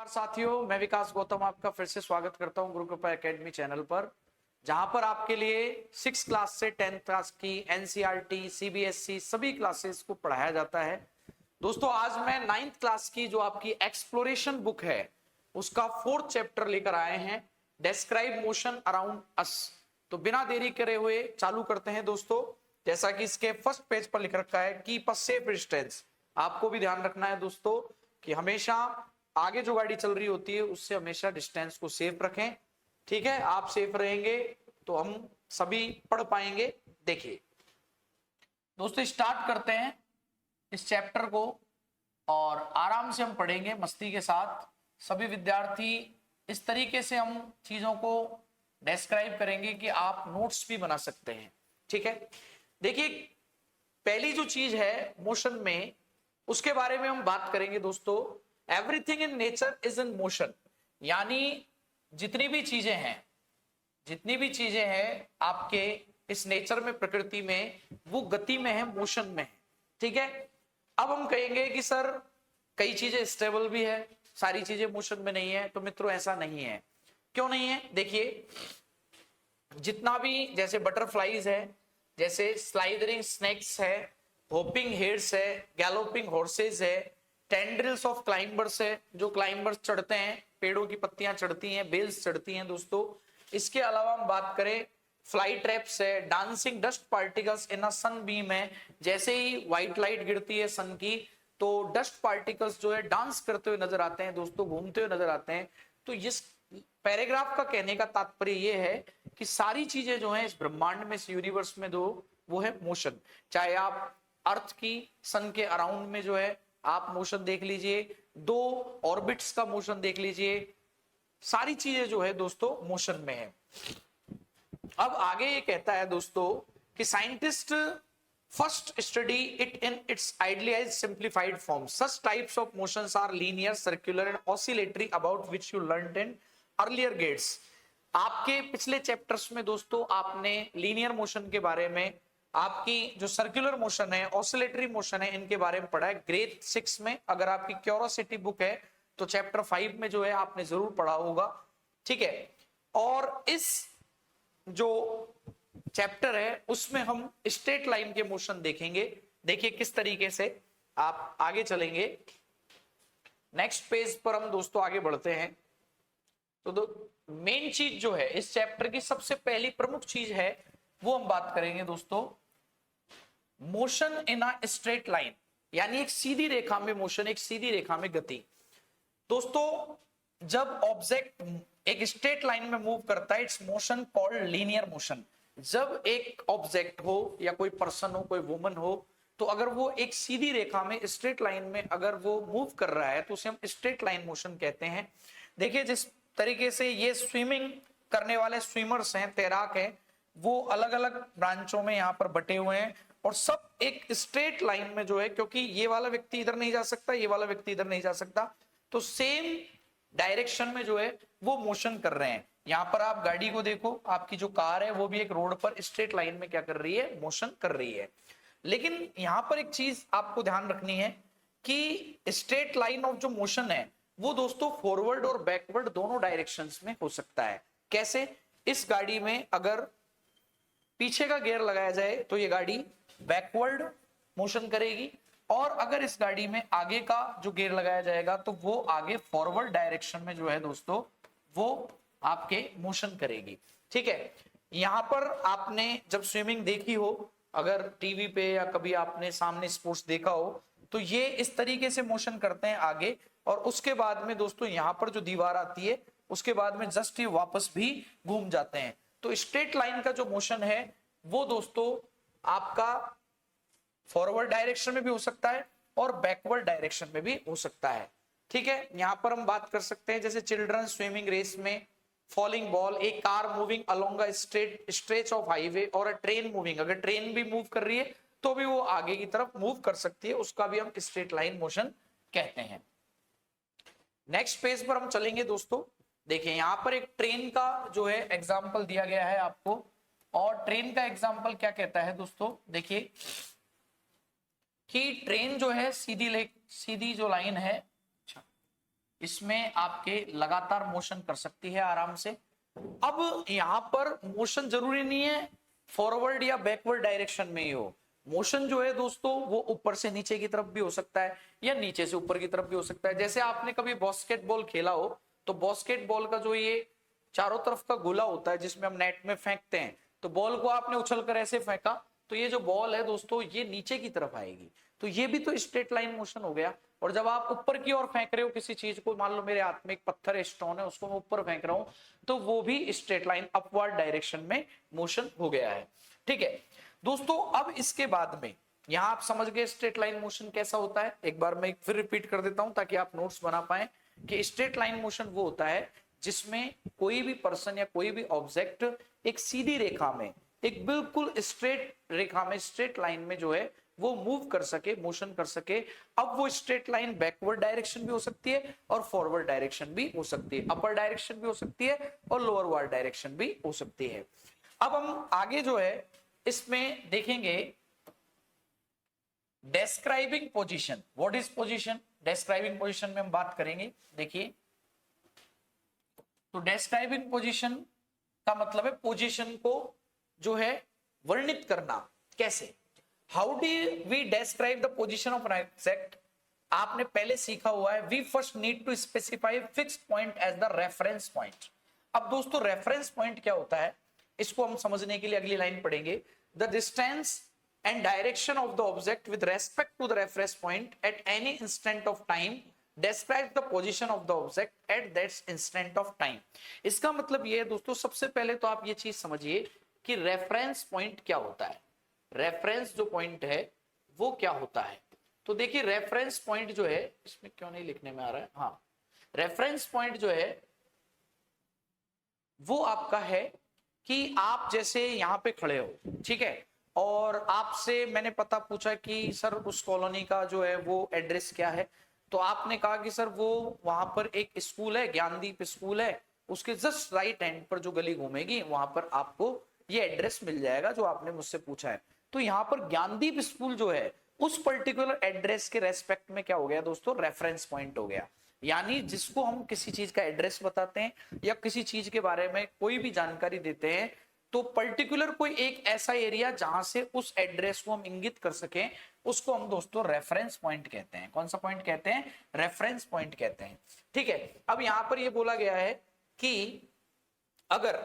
नमस्कार साथियों, मैं विकास गौतम आपका फिर से स्वागत करता हूं गुरु कृपा एकेडमी चैनल पर, जहां पर आपके लिए 6 क्लास से 10th क्लास की एनसीईआरटी, सीबीएसई सभी क्लासेस को पढ़ाया जाता है। दोस्तों आज मैं 9th क्लास की जो आपकी एक्सप्लोरेशन बुक है उसका 4th चैप्टर लेकर आए हैं, डिस्क्राइब मोशन अराउंड अस। तो बिना देरी करे हुए चालू करते हैं दोस्तों। जैसा कि इसके फर्स्ट पेज पर लिख रखा है कीप अ सेफ डिस्टेंस। आपको भी ध्यान रखना है दोस्तों कि हमेशा आगे जो गाड़ी चल रही होती है उससे हमेशा डिस्टेंस को सेफ रखें। ठीक है, आप सेफ रहेंगे तो हम सभी पढ़ पाएंगे। देखिए दोस्तों, स्टार्ट करते हैं इस चैप्टर को और आराम से हम पढ़ेंगे मस्ती के साथ। सभी विद्यार्थी इस तरीके से हम चीजों को डिस्क्राइब करेंगे कि आप नोट्स भी बना सकते हैं। ठीक है, देखिए पहली जो चीज है मोशन में, उसके बारे में हम बात करेंगे दोस्तों। Everything in nature is in motion, यानी जितनी भी चीजें हैं आपके इस नेचर में, प्रकृति में, वो गति में है, मोशन में है। ठीक है, अब हम कहेंगे कि सर कई चीजें स्टेबल भी है, सारी चीजें मोशन में नहीं है। तो मित्रों ऐसा नहीं है। क्यों नहीं है? देखिए जितना भी, जैसे बटरफ्लाईज है, जैसे स्लाइडरिंग स्नेक्स है, होपिंग हेड्स है, गैलोपिंग हॉर्सेस है, टेंड्रिल्स ऑफ क्लाइंबर्स है, जो क्लाइंबर्स चढ़ते हैं, पेड़ों की पत्तियां चढ़ती हैं, बेल्स चढ़ती हैं दोस्तों। इसके अलावा हम बात करें फ्लाई ट्रैप्स है, dancing dust particles in a sunbeam है। जैसे ही व्हाइट लाइट गिरती है सन की तो डस्ट पार्टिकल्स जो है डांस करते हुए नजर आते हैं दोस्तों, घूमते हुए नजर आते हैं। तो इस पैराग्राफ का कहने का तात्पर्य यह है कि सारी चीजें जो हैं इस ब्रह्मांड में, इस यूनिवर्स में, दो वो है मोशन। चाहे आप अर्थ की सन के अराउंड में जो है आप मोशन देख लीजिए, दो ऑर्बिट्स का मोशन देख लीजिए, सारी चीजें जो है दोस्तों मोशन में है। अब आगे ये कहता है दोस्तों कि scientist first study it in its idealised simplified form. Such types of motions are linear, circular and oscillatory about which you learned in earlier grades. आपके पिछले चैप्टर्स में दोस्तों आपने लीनियर मोशन के बारे में, आपकी जो सर्कुलर मोशन है, ऑसिलेटरी मोशन है, इनके बारे में पढ़ा है ग्रेड 6 में। अगर आपकी क्यूरोसिटी बुक है तो चैप्टर 5 में जो है आपने जरूर पढ़ा होगा। ठीक है, और इस जो चैप्टर है उसमें हम स्ट्रेट लाइन के मोशन देखेंगे। देखिए किस तरीके से आप आगे चलेंगे। नेक्स्ट पेज पर हम दोस्तों आगे बढ़ते हैं। तो मेन चीज जो है इस चैप्टर की, सबसे पहली प्रमुख चीज है वो हम बात करेंगे दोस्तों, motion in a straight line, यानी एक सीधी रेखा में मोशन, एक सीधी रेखा में गति। दोस्तों जब ऑब्जेक्ट एक स्ट्रेट लाइन में मूव करता है, it's motion called linear motion. जब एक ऑब्जेक्ट हो या कोई पर्सन हो, कोई वुमन हो, तो अगर वो एक सीधी रेखा में, स्ट्रेट लाइन में अगर वो मूव कर रहा है तो उसे हम स्ट्रेट लाइन मोशन कहते हैं। देखिए जिस तरीके से ये स्विमिंग करने वाले स्विमर्स हैं, तैराक हैं, वो अलग अलग ब्रांचों में यहाँ पर बटे हुए हैं और सब एक स्ट्रेट लाइन में जो है, क्योंकि ये वाला व्यक्ति इधर नहीं जा सकता, ये वाला व्यक्ति इधर नहीं जा सकता, तो सेम डायरेक्शन में जो है वो मोशन कर रहे हैं। यहाँ पर आप गाड़ी को देखो, आपकी जो कार है वो भी एक रोड पर स्ट्रेट लाइन में क्या कर रही है, मोशन कर रही है। लेकिन यहाँ पर एक चीज आपको ध्यान रखनी है कि स्ट्रेट लाइन ऑफ जो मोशन है वो दोस्तों फॉरवर्ड और बैकवर्ड दोनों डायरेक्शंस में हो सकता है। कैसे? इस गाड़ी में अगर पीछे का गियर लगाया जाए तो ये गाड़ी बैकवर्ड मोशन करेगी, और अगर इस गाड़ी में आगे का जो गियर लगाया जाएगा तो वो आगे फॉरवर्ड डायरेक्शन में जो है दोस्तों वो आपके मोशन करेगी। ठीक है, यहां पर आपने जब स्विमिंग देखी हो, अगर टीवी पे या कभी आपने सामने स्पोर्ट्स देखा हो, तो ये इस तरीके से मोशन करते हैं आगे, और उसके बाद में दोस्तों यहां पर जो दीवार आती है उसके बाद में जस्ट ये वापस भी घूम जाते हैं। तो स्ट्रेट लाइन का जो मोशन है वो दोस्तों आपका फॉरवर्ड डायरेक्शन में भी हो सकता है और बैकवर्ड डायरेक्शन में भी हो सकता है। ठीक है, यहां पर हम बात कर सकते हैं जैसे चिल्ड्रन स्विमिंग रेस में, falling ball, A car moving along a stretch of highway, और अ ट्रेन मूविंग, अगर ट्रेन भी मूव कर रही है तो भी वो आगे की तरफ मूव कर सकती है, उसका भी हम स्ट्रेट लाइन मोशन कहते हैं। नेक्स्ट पेज पर हम चलेंगे दोस्तों। देखिए यहां पर एक ट्रेन का जो है एग्जाम्पल दिया गया है आपको, और ट्रेन का एग्जाम्पल क्या कहता है दोस्तों, देखिए कि ट्रेन जो है सीधी जो लाइन है, इसमें आपके लगातार मोशन कर सकती है आराम से। अब यहां पर मोशन जरूरी नहीं है फॉरवर्ड या बैकवर्ड डायरेक्शन में ही हो। मोशन जो है दोस्तों वो ऊपर से नीचे की तरफ भी हो सकता है या नीचे से ऊपर की तरफ भी हो सकता है। जैसे आपने कभी बास्केटबॉल खेला हो तो बास्केटबॉल का जो ये चारों तरफ का गोला होता है जिसमें हम नेट में फेंकते हैं, तो बॉल को आपने उछल कर ऐसे फेंका तो ये जो बॉल है दोस्तों ये नीचे की तरफ आएगी, तो ये भी तो स्ट्रेट लाइन मोशन हो गया। और जब आप ऊपर की ओर फेंक रहे हो किसी चीज को, मान लो मेरे हाथ में एक पत्थर है, स्टोन है, उसको मैं ऊपर फेंक रहा हूं, तो वो भी स्ट्रेट लाइन अपवर्ड डायरेक्शन में मोशन हो गया है। ठीक है दोस्तों, अब इसके बाद में यहां आप समझ गए स्ट्रेट लाइन मोशन कैसा होता है। एक बार मैं फिर रिपीट कर देता हूं ताकि आप नोट्स बना पाए कि स्ट्रेट लाइन मोशन वो होता है जिसमें कोई भी पर्सन या कोई भी ऑब्जेक्ट एक सीधी रेखा में, एक बिल्कुल स्ट्रेट रेखा में, स्ट्रेट लाइन में जो है वो मूव कर सके, मोशन कर सके। अब वो स्ट्रेट लाइन बैकवर्ड डायरेक्शन भी हो सकती है और फॉरवर्ड डायरेक्शन भी हो सकती है, अपर डायरेक्शन भी हो सकती है और लोअर वार्ड डायरेक्शन भी हो सकती है। अब हम आगे जो है इसमें देखेंगे describing position. What is position? Describing position में हम बात करेंगे। देखिए तो डेस्क्राइबिंग पोजीशन का मतलब है पोजीशन को जो है वर्णित करना। कैसे? How do we describe the position of an object? आपने पहले सीखा हुआ है we first need to specify fixed point as the reference point. अब दोस्तों रेफरेंस पॉइंट क्या होता है इसको हम समझने के लिए अगली लाइन पढ़ेंगे। The distance and direction of the object with respect to the reference point at any instant of time describes the position of the object at that instant of time। इसका मतलब ये है दोस्तों, सबसे पहले तो आप ये चीज समझिए कि रेफरेंस पॉइंट क्या होता है। रेफरेंस जो पॉइंट है वो क्या होता है, तो देखिए रेफरेंस पॉइंट जो है, इसमें क्यों नहीं लिखने में आ रहा है, हाँ, रेफरेंस पॉइंट जो है वो आपका है कि आप जैसे यहां पे खड़े हो, ठीक है, और आपसे मैंने पता पूछा कि सर उस कॉलोनी का जो है वो एड्रेस क्या है, तो आपने कहा कि सर वो वहां पर एक स्कूल है, ज्ञानदीप स्कूल है, उसके जस्ट राइट हैंड पर जो गली घूमेगी वहां पर आपको ये एड्रेस मिल जाएगा जो आपने मुझसे पूछा है। तो यहाँ पर ज्ञानदीप स्कूल जो है उस पर्टिकुलर एड्रेस के रेस्पेक्ट में क्या हो गया दोस्तों, रेफरेंस पॉइंट हो गया। यानी जिसको हम किसी चीज का एड्रेस बताते हैं या किसी चीज के बारे में कोई भी जानकारी देते हैं, तो पर्टिकुलर कोई एक ऐसा एरिया जहां से उस एड्रेस को हम इंगित कर सकें, उसको हम दोस्तों रेफरेंस पॉइंट कहते हैं। कौन सा पॉइंट कहते हैं? रेफरेंस पॉइंट कहते हैं। ठीक है, अब यहां पर ये बोला गया है कि अगर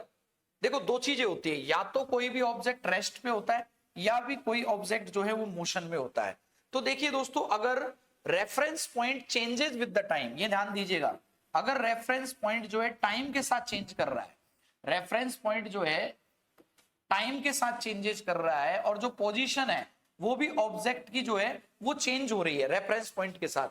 देखो दो चीजें होती है, या तो कोई भी ऑब्जेक्ट रेस्ट में होता है या भी कोई ऑब्जेक्ट जो है वो मोशन में होता है। तो देखिए दोस्तों, अगर reference point changes with the time, ये ध्यान दीजिएगा, अगर रेफरेंस पॉइंट जो है टाइम के साथ चेंज कर रहा है, रेफरेंस पॉइंट जो है टाइम के साथ चेंजेस कर रहा है और जो पोजीशन है वो भी ऑब्जेक्ट की जो है वो चेंज हो रही है रेफरेंस पॉइंट के साथ,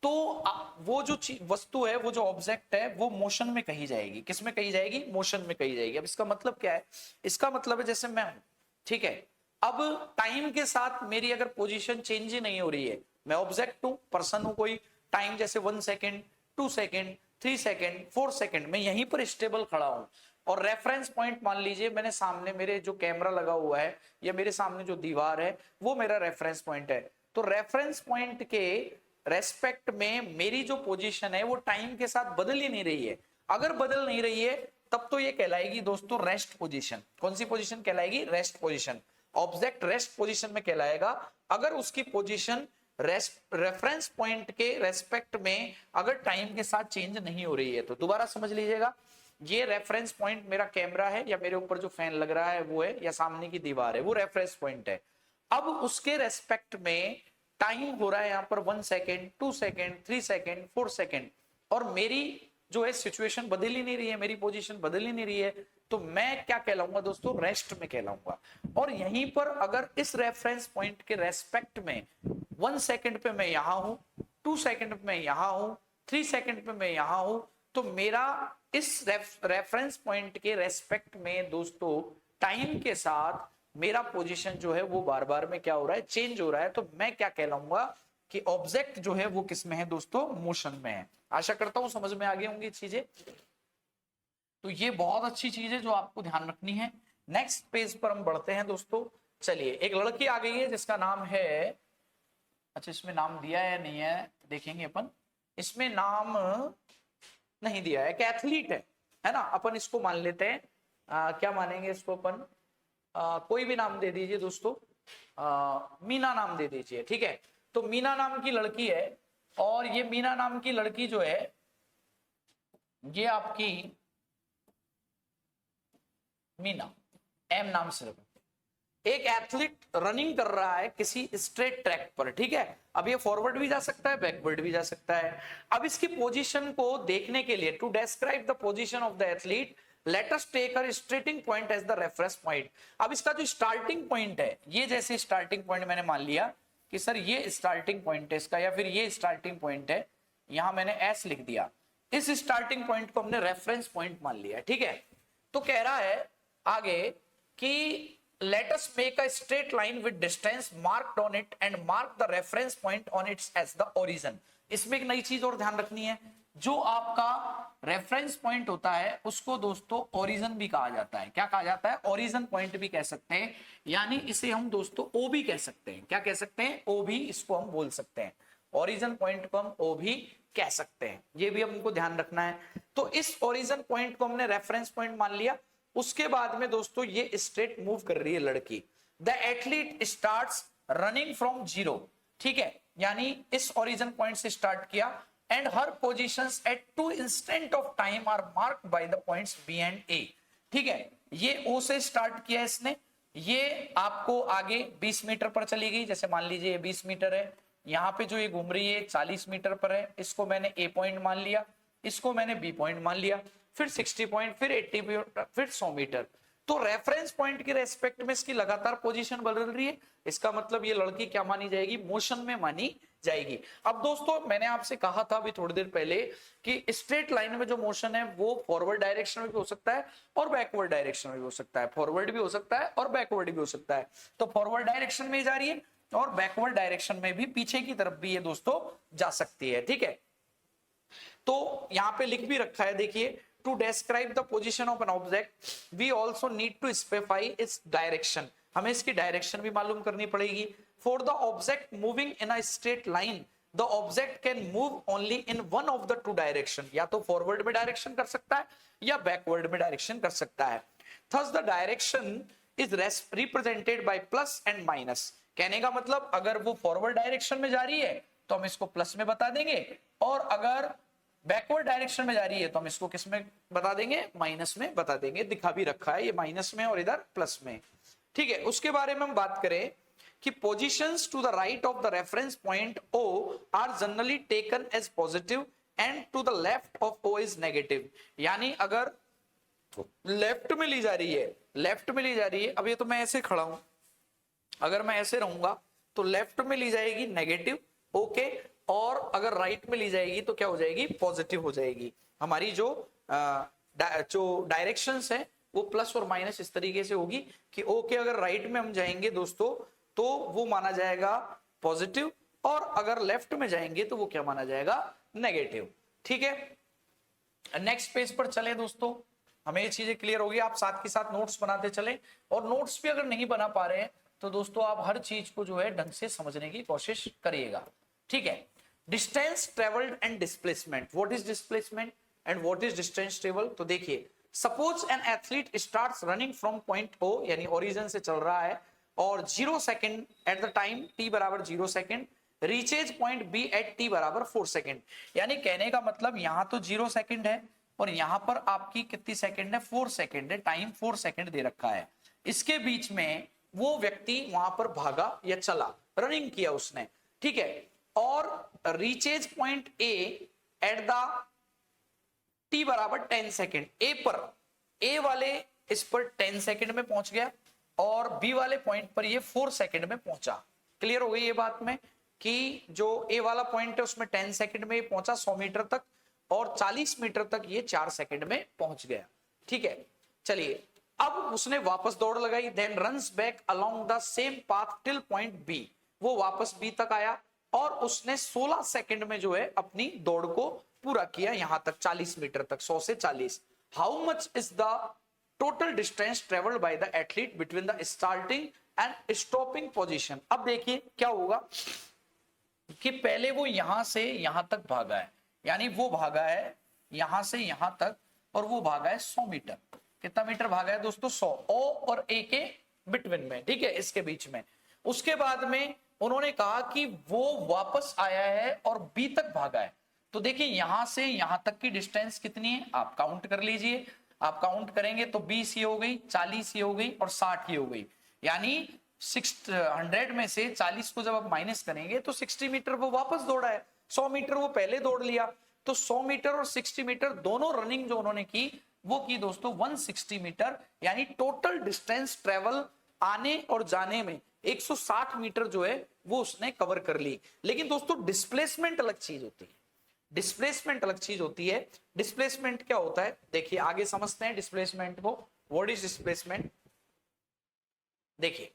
तो वो जो वस्तु है, वो जो ऑब्जेक्ट है वो मोशन में कही जाएगी। किस में कही जाएगी? मोशन में कही जाएगी। अब इसका मतलब क्या है? इसका मतलब है जैसे मैं हूं, ठीक है, अब टाइम के साथ मेरी अगर पोजीशन चेंज ही नहीं हो रही है, मैं ऑब्जेक्ट हूं, पर्सन हूं कोई, टाइम जैसे 1 सेकेंड, 2 सेकेंड, 3 सेकेंड, 4 सेकेंड मैं यहीं पर स्टेबल खड़ा हूं, और रेफरेंस पॉइंट मान लीजिए मैंने सामने मेरे जो कैमरा लगा हुआ है या मेरे सामने जो दीवार है वो मेरा रेफरेंस पॉइंट है, तो रेफरेंस पॉइंट के रेस्पेक्ट में मेरी जो पोजीशन है वो टाइम के साथ बदल ही नहीं रही है। अगर बदल नहीं रही है तब तो ये कहलाएगी दोस्तों रेस्ट पोजीशन। कौन सी पोजीशन कहलाएगी? Rest position. Object rest position में कहलाएगा अगर उसकी पोजीशन रेफरेंस पॉइंट के रेस्पेक्ट में अगर टाइम के साथ चेंज नहीं हो रही है। तो दोबारा समझ लीजिएगा, ये रेफरेंस पॉइंट मेरा कैमरा है या मेरे ऊपर जो फैन लग रहा है वो है या सामने की दीवार है, वो रेफरेंस पॉइंट है। अब उसके रेस्पेक्ट में टाइम हो रहा है यहाँ पर 1 सेकेंड, 2 सेकेंड, 3 सेकेंड, 4 सेकेंड, और मेरी जो है सिचुएशन बदल ही नहीं रही है, मेरी पोजीशन बदल ही नहीं रही है, तो मैं क्या कहलाऊंगा दोस्तों? रेस्ट में कहलाऊंगा। और यहीं पर अगर इस रेफरेंस पॉइंट के रेस्पेक्ट में 1 सेकेंड पे मैं यहां हूं, 2 सेकेंड पे मैं यहां हूं, 3 सेकेंड पे मैं यहां हूं, तो मेरा इस रेफरेंस पॉइंट के रेस्पेक्ट में दोस्तों टाइम के साथ मेरा पोजीशन जो है वो बार बार में क्या हो रहा है? चेंज हो रहा है। तो मैं क्या कहलाऊंगा कि ऑब्जेक्ट जो है वो किस में है दोस्तों? मोशन में है। आशा करता हूं समझ में आ गई होंगी चीजें। तो ये बहुत अच्छी चीज है जो आपको ध्यान रखनी है। नेक्स्ट पेज पर हम बढ़ते हैं दोस्तों। चलिए, एक लड़की आ गई है जिसका नाम है, अच्छा इसमें नाम दिया है नहीं है देखेंगे अपन, इसमें नाम नहीं दिया है, एक एथलीट है ना, अपन इसको मान लेते हैं, क्या मानेंगे इसको अपन, कोई भी नाम दे दीजिए दोस्तों, मीना नाम दे दीजिए, ठीक है। तो मीना नाम की लड़की है, और ये मीना नाम की लड़की जो है ये आपकी मीना, एम नाम से एक एथलीट रनिंग कर रहा है किसी स्ट्रेट ट्रैक पर, ठीक है। अब ये फॉरवर्ड भी जा सकता है, बैकवर्ड भी जा सकता है। अब इसकी पोजीशन को देखने के लिए, to describe the position of the athlete, let us take her starting point as the reference point. अब इसका जो स्टार्टिंग पॉइंट है, ये जैसे स्टार्टिंग पॉइंट मैंने मान लिया कि सर ये स्टार्टिंग पॉइंट है इसका, या फिर ये स्टार्टिंग पॉइंट है, यहां मैंने एस लिख दिया, इस स्टार्टिंग पॉइंट को हमने रेफरेंस पॉइंट मान लिया, ठीक है। तो कह रहा है आगे कि let us make a straight line with distance marked on it and mark the reference point on it as the origin। इसमें एक नई चीज और ध्यान रखनी है, जो आपका रेफरेंस पॉइंट होता है उसको दोस्तों ओरिजिन भी कहा जाता है। क्या कहा जाता है? ओरिजिन पॉइंट भी कह सकते हैं, यानी इसे हम दोस्तों ओ भी कह सकते हैं। क्या कह सकते हैं? ओ भी इसको हम बोल सकते हैं, ओरिजिन पॉइंट को हम ओ भी कह सकते हैं, ये भी हमको ध्यान रखना है। तो इस ओरिजिन पॉइंट को हमने रेफरेंस पॉइंट मान लिया। उसके बाद में दोस्तों ये स्ट्रेट मूव कर रही है लड़की, the athlete starts running from zero, ठीक है, यानी इस ओरिजिन पॉइंट से स्टार्ट किया, and her positions at 2 instant of time are marked by the points B and A, ठीक है। ये ओ से स्टार्ट किया इसने, ये आपको आगे 20 मीटर पर चली गई, जैसे मान लीजिए ये 20 मीटर है, यहाँ पे जो ये घूम रही है 40 मीटर पर है, इसको मैंने ए पॉइंट मान लिया, इसको मैंने बी पॉइंट मान लिया, फिर 60 पॉइंट, फिर 80 फिर 100 मीटर। तो रेफरेंस पॉइंट के रेस्पेक्ट में इसकी लगातार पोजीशन बदल रही है, इसका मतलब ये लड़की क्या मानी जाएगी? मोशन में मानी जाएगी। अब दोस्तों मैंने आपसे कहा था अभी थोड़ी देर पहले कि स्ट्रेट लाइन में जो मोशन है वो फॉरवर्ड डायरेक्शन में भी हो सकता है और बैकवर्ड डायरेक्शन में भी हो सकता है, फॉरवर्ड भी हो सकता है और बैकवर्ड भी हो सकता है। तो फॉरवर्ड डायरेक्शन में जा रही है और बैकवर्ड डायरेक्शन में भी, पीछे की तरफ भी ये दोस्तों जा सकती है, ठीक है। तो यहां पे लिख भी रखा है, देखिए, to describe the position of an object we also need to specify its direction। हमें इसकी डायरेक्शन भी मालूम करनी पड़ेगी। for the object moving in a straight line the object can move only in one of the two direction, या तो forward में direction कर सकता है या बैकवर्ड में डायरेक्शन कर सकता है। thus the direction is represented by plus and minus। कहने का मतलब अगर वो फॉरवर्ड डायरेक्शन में जा रही है तो हम इसको प्लस में बता देंगे, और अगर बैकवर्ड डायरेक्शन में जा रही है तो हम इसको किस में बता देंगे? माइनस में बता देंगे। दिखा भी रखा है, ये माइनस में और इधर प्लस में, ठीक है। उसके बारे में हम बात करें कि positions to the right of the reference point O are generally taken as positive and to the left of O is negative. यानी अगर लेफ्ट में ली जा रही है, लेफ्ट में ली जा रही है, अब ये तो मैं ऐसे खड़ा हूं, अगर मैं ऐसे रहूंगा तो लेफ्ट में ली जाएगी नेगेटिव, ओके, और अगर राइट में ली जाएगी तो क्या हो जाएगी? पॉजिटिव हो जाएगी। हमारी जो डायरेक्शंस है वो प्लस और माइनस इस तरीके से होगी कि ओके अगर राइट में हम जाएंगे दोस्तों तो वो माना जाएगा पॉजिटिव, और अगर लेफ्ट में जाएंगे तो वो क्या माना जाएगा? नेगेटिव, ठीक है। नेक्स्ट पेज पर चले दोस्तों, हमें ये चीजें क्लियर होगी। आप साथ के साथ नोट्स बनाते चले, और नोट्स भी अगर नहीं बना पा रहे हैं तो दोस्तों आप हर चीज को जो है ढंग से समझने की कोशिश करिएगा, ठीक है। Distance travelled and displacement, what is displacement and what is distance travel? तो देखिए, suppose an athlete starts running from point O, यानी ओरिजिन से चल रहा है, और 0 second at the time t बराबर 0 second, reaches point B at t बराबर 4 सेकंड। यानी कहने का मतलब यहां तो 0 सेकंड है और यहां पर आपकी कितनी सेकंड है? 4 सेकंड है, टाइम 4 सेकंड दे रखा है। इसके बीच में वो व्यक्ति वहां पर भागा या चला, रनिंग किया उसने, ठीक है, और reaches point A at the T बराबर 10 सेकेंड, ए पर, ए वाले इस पर 10 सेकेंड में पहुंच गया और बी वाले पॉइंट पर ये 4 सेकेंड में पहुंचा। क्लियर हो गई ये बात में कि जो ए वाला पॉइंट है उसमें 10 सेकेंड में पहुंचा 100 मीटर तक, और 40 मीटर तक ये 4 सेकेंड में पहुंच गया, ठीक है। चलिए, अब उसने वापस दौड़ लगाई, then runs back along the same path till point B, वो वापस बी तक आया और उसने 16 सेकंड में जो है अपनी दौड़ को पूरा किया, यहां तक 40 मीटर तक, 100 से 40। How much is the total distance travelled by the athlete between the starting and stopping position? अब देखिए क्या होगा कि पहले वो यहां से यहां तक भागा है, यानी वो भागा है यहां से यहां तक और वो भागा है 100 मीटर। कितना मीटर भागा है दोस्तों? 100। ओ और ए के बिटवीन में, ठीक है, इसके बीच में। उसके बाद में उन्होंने कहा कि वो वापस आया है और बी तक भागा है। तो देखिए यहां से यहां तक की डिस्टेंस कितनी है, आप काउंट कर लीजिए। आप काउंट करेंगे तो 20 ये हो गई, 40 ये हो गई और 60 ये हो गई। यानी 600 में से 40 को जब आप माइनस करेंगे तो 60 मीटर वो वापस दौड़ा है, 100 मीटर वो पहले दौड़ लिया। तो 100 मीटर और 60 मीटर दोनों रनिंग जो उन्होंने की वो की दोस्तों 160 मीटर। यानी टोटल डिस्टेंस ट्रेवल आने और जाने में 160 मीटर जो है वो उसने कवर कर ली। लेकिन दोस्तों डिस्प्लेसमेंट अलग चीज होती है, डिस्प्लेसमेंट अलग चीज होती है। डिस्प्लेसमेंट क्या होता है देखिए आगे समझते हैं डिस्प्लेसमेंट को। What is displacement? देखिए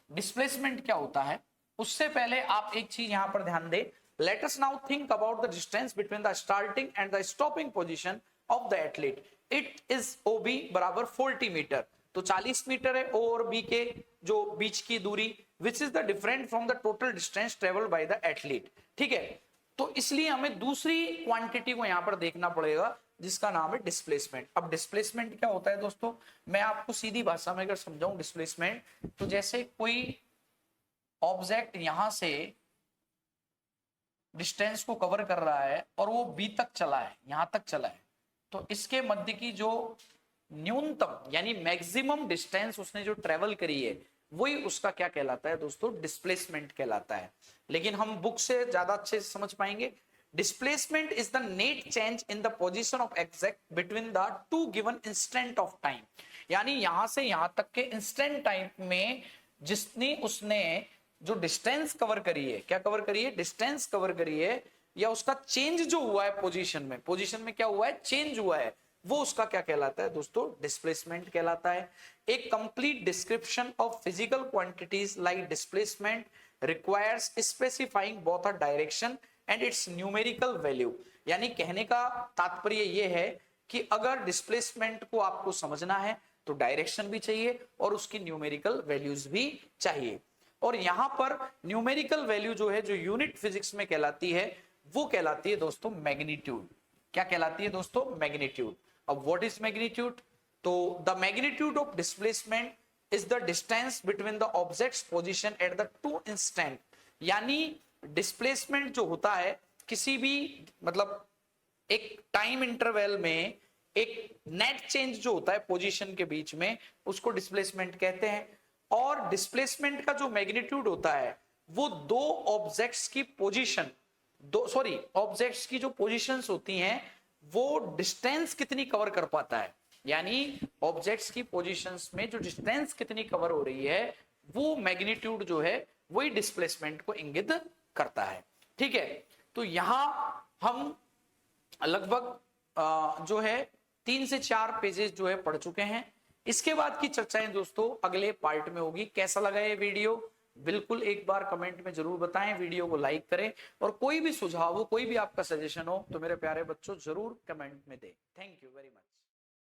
डिस्प्लेसमेंट क्या होता है, उससे पहले आप एक चीज यहां पर ध्यान दें। Let us now think about the distance between the starting and the stopping position of the athlete. It is OB बराबर 40 मीटर। तो 40 मीटर है ओ और बी के जो बीच की दूरी, which is the different from the total distance travelled by the athlete. ठीक है, तो इसलिए हमें दूसरी क्वांटिटी को यहां पर देखना पड़ेगा जिसका नाम है डिस्प्लेसमेंट। अब डिस्प्लेसमेंट क्या होता है दोस्तों, मैं आपको सीधी भाषा में अगर समझाऊं डिस्प्लेसमेंट, तो जैसे कोई ऑब्जेक्ट यहां से डिस्टेंस को कवर कर रहा है और वो बी तक चला है, यहां तक चला है, तो इसके मध्य की जो न्यूनतम यानी मैक्सिमम डिस्टेंस उसने जो ट्रेवल करी है वही उसका क्या कहलाता है दोस्तों? डिस्प्लेसमेंट कहलाता है। लेकिन हम बुक से ज्यादा अच्छे से समझ पाएंगे। Displacement is the net change in the position of exact between the two given instant of time. यानी यहां से यहां तक के इंस्टेंट टाइम में जितनी उसने जो डिस्टेंस कवर करी है, क्या कवर करी है? डिस्टेंस कवर करी है, या उसका चेंज जो हुआ है पोजीशन में, पोजीशन में क्या हुआ है? चेंज हुआ है, वो उसका क्या कहलाता है दोस्तों? डिस्प्लेसमेंट कहलाता है। एक complete description of physical quantities like displacement requires specifying both a direction and it's numerical value. यानी कहने का तात्पर्य यह है कि अगर डिस्प्लेसमेंट को आपको समझना है तो डायरेक्शन भी चाहिए और उसकी न्यूमेरिकल वैल्यूज भी चाहिए। और यहां पर न्यूमेरिकल वैल्यू जो है, जो यूनिट फिजिक्स में कहलाती है, वो कहलाती है दोस्तों मैग्नीट्यूड। क्या कहलाती है दोस्तों? मैग्नीट्यूड। अब व्हाट इज मैग्नीट्यूड? तो the magnitude of displacement is the distance between the objects position at the two instant. यानी डिस्प्लेसमेंट जो होता है किसी भी मतलब एक टाइम इंटरवल में एक नेट चेंज जो होता है पोजीशन के बीच में, उसको डिस्प्लेसमेंट कहते हैं। और डिस्प्लेसमेंट का जो मैग्नीट्यूड होता है वो दो ऑब्जेक्ट्स की पोजीशन, ऑब्जेक्ट्स की जो पोजीशंस होती हैं वो डिस्टेंस कितनी कवर कर पाता है। यानी ऑब्जेक्ट्स की पोजीशंस में जो डिस्टेंस कितनी कवर हो रही है वो मैग्नीट्यूड जो है वही डिस्प्लेसमेंट को इंगित करता है। ठीक है, तो यहां हम लगभग जो है 3 से 4 पेजेस जो है पढ़ चुके हैं। इसके बाद की चर्चाएं दोस्तों अगले पार्ट में होगी। कैसा लगा ये वीडियो बिल्कुल एक बार कमेंट में जरूर बताएं, वीडियो को लाइक करें, और कोई भी सुझाव हो, कोई भी आपका सजेशन हो तो मेरे प्यारे बच्चों जरूर कमेंट में दें। Thank you very much.